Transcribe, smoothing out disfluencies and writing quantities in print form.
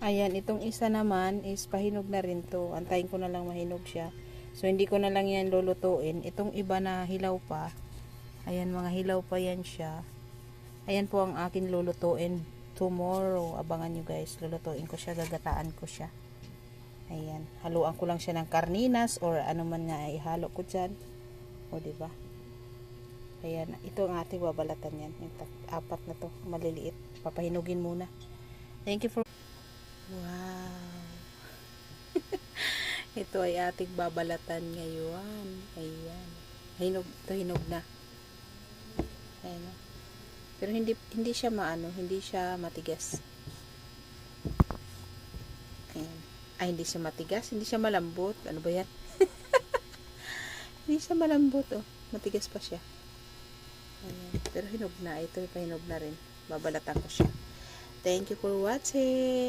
Ayan, itong isa naman is pahinog na rin to. Antayin ko na lang mahinog siya. So, hindi ko na lang yan lulutuin. Itong iba na hilaw pa. Ayan, mga hilaw pa yan siya. Ayan po ang akin lulutuin tomorrow. Abangan nyo guys. Lulutuin ko siya. Gagataan ko siya. Ayan. Haluan ko lang siya ng karninas or ano man nga ihalo ko dyan. O, diba? Ayan. Ito ang ating babalatan yan. Yung apat na to. Maliliit. Papahinugin muna. Thank you for... Wow. Ito ay ating babalatan ngayon. Ayan. Hinog. Ito hinog na. Ayan. Pero hindi siya maano. Hindi siya matigas. Ayan. Ay, hindi siya matigas. Hindi siya malambot. Ano ba yan? Hindi siya malambot. Oh. Matigas pa siya. Ayan. Pero hinog na. Ito pahinog na rin. Babalatan ko siya. Thank you for watching.